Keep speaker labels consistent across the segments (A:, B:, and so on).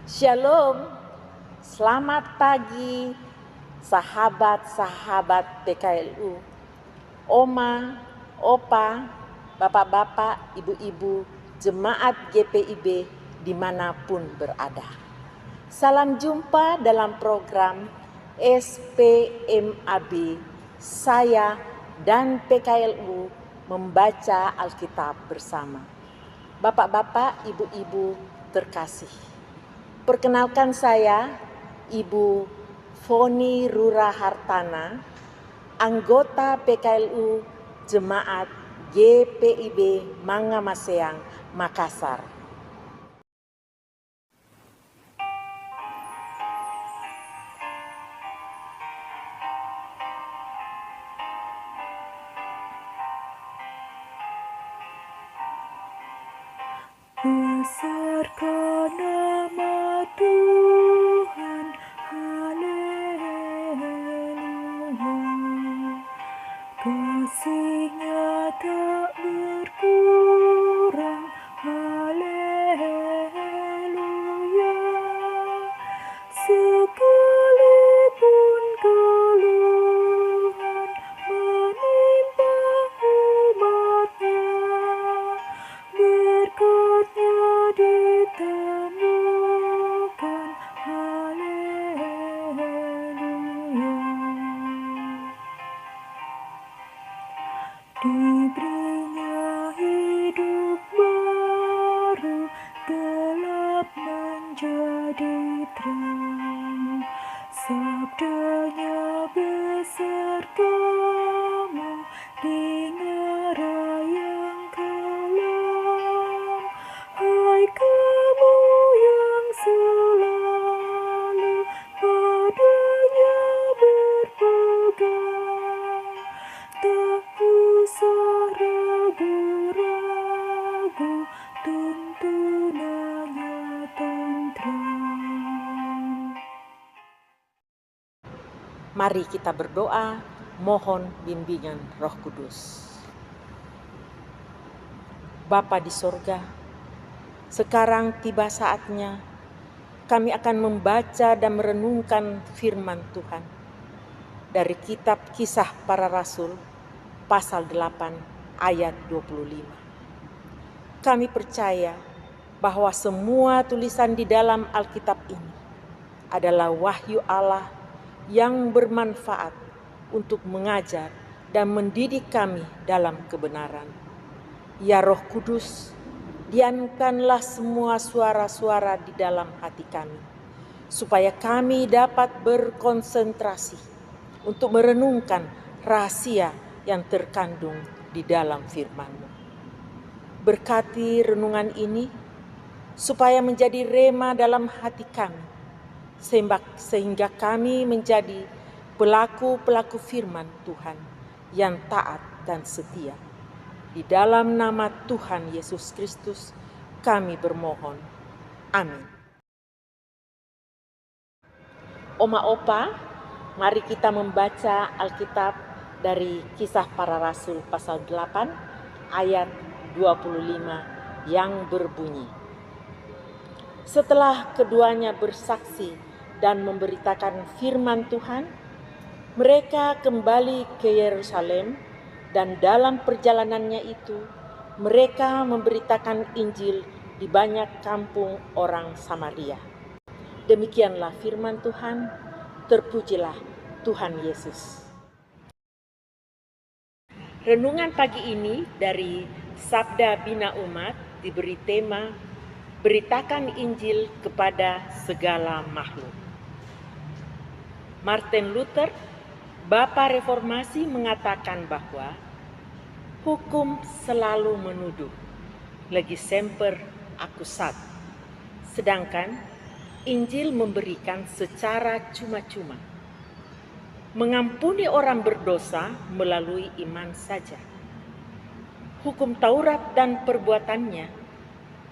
A: Shalom, selamat pagi sahabat-sahabat PKLU, Oma, Opa, Bapak-bapak, Ibu-ibu, Jemaat GPIB dimanapun berada. Salam jumpa dalam program SPMAB, saya dan PKLU membaca Alkitab bersama. Bapak-bapak, Ibu-ibu terkasih. Perkenalkan saya, Ibu Foni Rura Hartana, anggota PKLU Jemaat GPIB Mangamaseang, Makassar.
B: Besarkan nama Tuhan, haleluya. Kasih-Nya tak berkurang, haleluya. Sekalipun keluhan menimpa umat-Nya, berkat-Nya ditemukan, haleluya. Diberinya hidup baru, gelap menjadi terang. Sabda-Nya besertamu di ngara yang kelam. Hai kamu yang selalu padanya berpegang, tak usah ragu-ragu, tuntunannya tentram.
A: Mari kita berdoa, mohon bimbingan Roh Kudus. Bapa di sorga, sekarang tiba saatnya kami akan membaca dan merenungkan firman Tuhan dari kitab Kisah Para Rasul pasal 8 ayat 25. Kami percaya bahwa semua tulisan di dalam Alkitab ini adalah wahyu Allah yang bermanfaat untuk mengajar dan mendidik kami dalam kebenaran. Ya Roh Kudus, diamkanlah semua suara-suara di dalam hati kami, supaya kami dapat berkonsentrasi untuk merenungkan rahasia yang terkandung di dalam firman-Mu. Berkati renungan ini, supaya menjadi rema dalam hati kami, sehingga kami menjadi pelaku-pelaku firman Tuhan yang taat dan setia. Di dalam nama Tuhan Yesus Kristus kami bermohon. Amin. Oma Opa, mari kita membaca Alkitab dari Kisah Para Rasul pasal 8 ayat 25 yang berbunyi. Setelah keduanya bersaksi dan memberitakan firman Tuhan, mereka kembali ke Yerusalem, dan dalam perjalanannya itu mereka memberitakan Injil di banyak kampung orang Samaria. Demikianlah firman Tuhan, terpujilah Tuhan Yesus. Renungan pagi ini dari Sabda Bina Umat diberi tema Beritakan Injil kepada segala makhluk. Martin Luther, Bapa Reformasi, mengatakan bahwa hukum selalu menuduh, legis semper accusat, sedangkan Injil memberikan secara cuma-cuma, mengampuni orang berdosa melalui iman saja. Hukum Taurat dan perbuatannya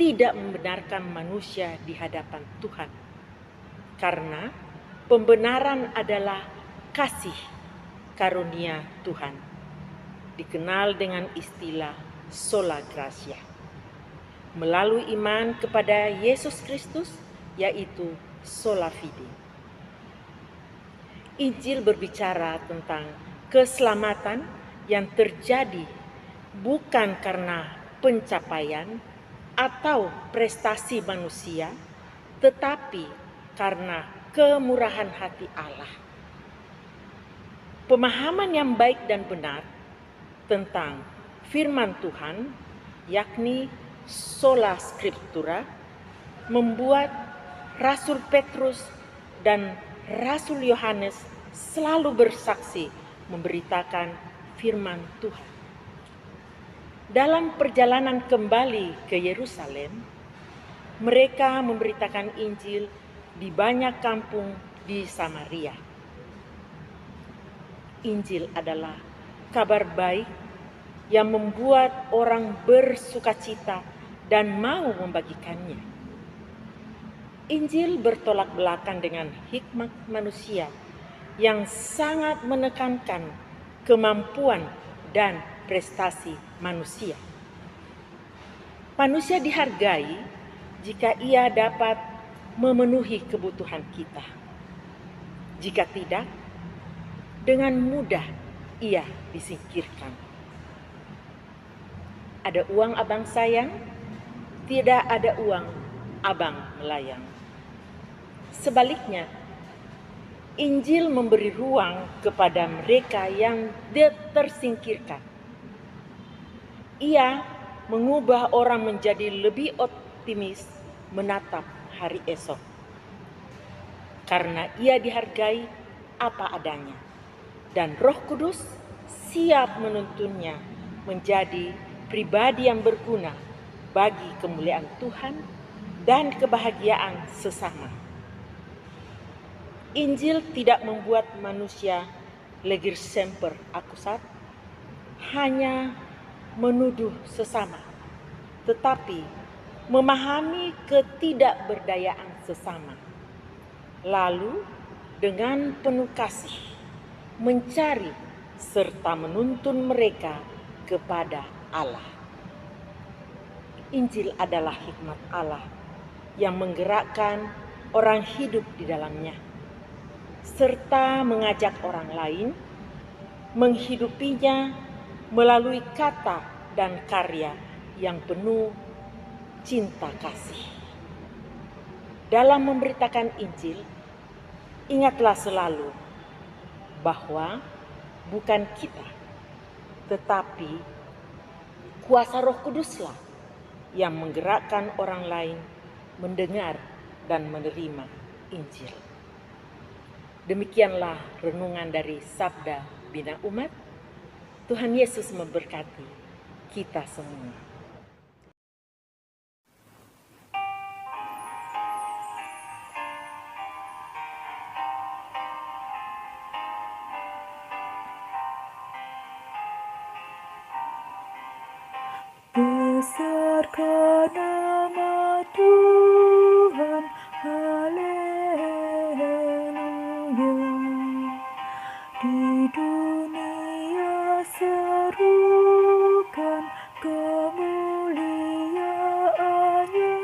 A: tidak membenarkan manusia di hadapan Tuhan, karena pembenaran adalah kasih karunia Tuhan, dikenal dengan istilah sola gratia. Melalui iman kepada Yesus Kristus, yaitu sola fide. Injil berbicara tentang keselamatan yang terjadi bukan karena pencapaian atau prestasi manusia, tetapi karena kemurahan hati Allah. Pemahaman yang baik dan benar tentang firman Tuhan, yakni sola scriptura, membuat Rasul Petrus dan Rasul Yohanes selalu bersaksi memberitakan firman Tuhan. Dalam perjalanan kembali ke Yerusalem, mereka memberitakan Injil di banyak kampung di Samaria. Injil adalah kabar baik yang membuat orang bersukacita dan mau membagikannya. Injil bertolak belakang dengan hikmat manusia yang sangat menekankan kemampuan dan prestasi manusia. Manusia dihargai jika ia dapat memenuhi kebutuhan kita. Jika tidak, dengan mudah ia disingkirkan. Ada uang abang sayang, tidak ada uang abang melayang. Sebaliknya, Injil memberi ruang kepada mereka yang tersingkirkan. Ia mengubah orang menjadi lebih optimis menatap hari esok. Karena ia dihargai apa adanya, dan Roh Kudus siap menuntunnya menjadi pribadi yang berguna bagi kemuliaan Tuhan dan kebahagiaan sesama. Injil tidak membuat manusia legir semper accusat, hanya menuduh sesama, tetapi memahami ketidakberdayaan sesama. Lalu dengan penuh kasih mencari serta menuntun mereka kepada Allah. Injil adalah hikmat Allah yang menggerakkan orang hidup di dalamnya, serta mengajak orang lain menghidupinya melalui kata dan karya yang penuh cinta kasih. Dalam memberitakan Injil, ingatlah selalu bahwa bukan kita, tetapi kuasa Roh Kuduslah yang menggerakkan orang lain mendengar dan menerima Injil. Demikianlah renungan dari Sabda Bina Umat. Tuhan Yesus memberkati kita semua.
B: Besarkan nama Tuhan, haleluya. Di dunia serukan kemuliaannya,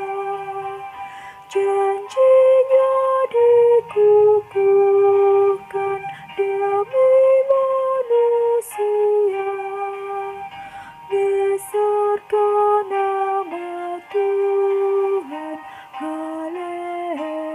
B: janjinya dikukuhkan demi manusia. Besarkan nama Tuhan, haleluya.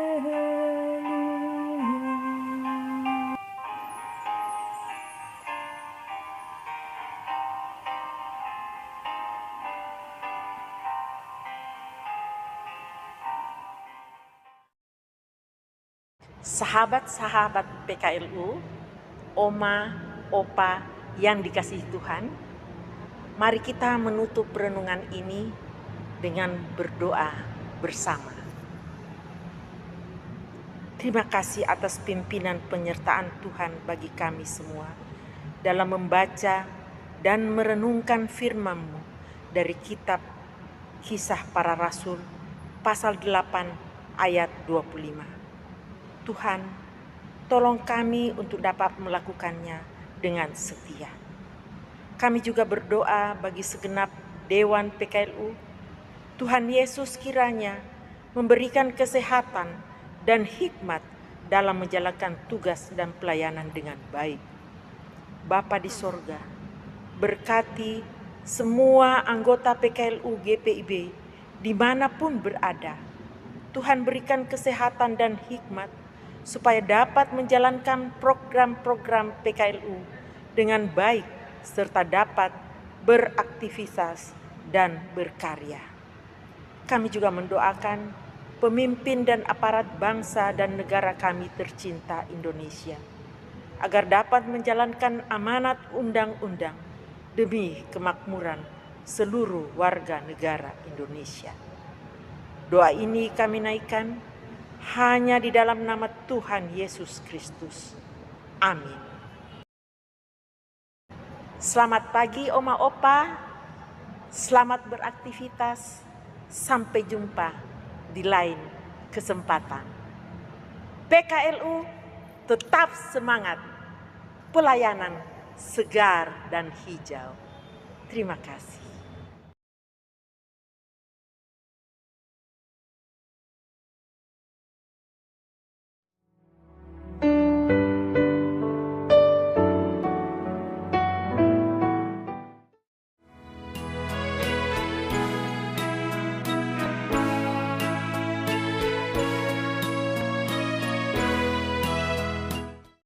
A: Sahabat-sahabat PKLU, Oma, Opa yang dikasihi Tuhan, mari kita menutup renungan ini dengan berdoa bersama. Terima kasih atas pimpinan penyertaan Tuhan bagi kami semua dalam membaca dan merenungkan firman-Mu dari kitab Kisah Para Rasul pasal 8 ayat 25. Tuhan, tolong kami untuk dapat melakukannya dengan setia. Kami juga berdoa bagi segenap Dewan PKLU. Tuhan Yesus kiranya memberikan kesehatan dan hikmat dalam menjalankan tugas dan pelayanan dengan baik. Bapa di sorga, berkati semua anggota PKLU GPIB dimanapun berada. Tuhan berikan kesehatan dan hikmat supaya dapat menjalankan program-program PKLU dengan baik serta dapat beraktivitas dan berkarya. Kami juga mendoakan pemimpin dan aparat bangsa dan negara kami tercinta Indonesia agar dapat menjalankan amanat undang-undang demi kemakmuran seluruh warga negara Indonesia. Doa ini kami naikkan hanya di dalam nama Tuhan Yesus Kristus. Amin. Selamat pagi Oma Opa, selamat beraktivitas, sampai jumpa di lain kesempatan. PKLU tetap semangat, pelayanan segar dan hijau. Terima kasih.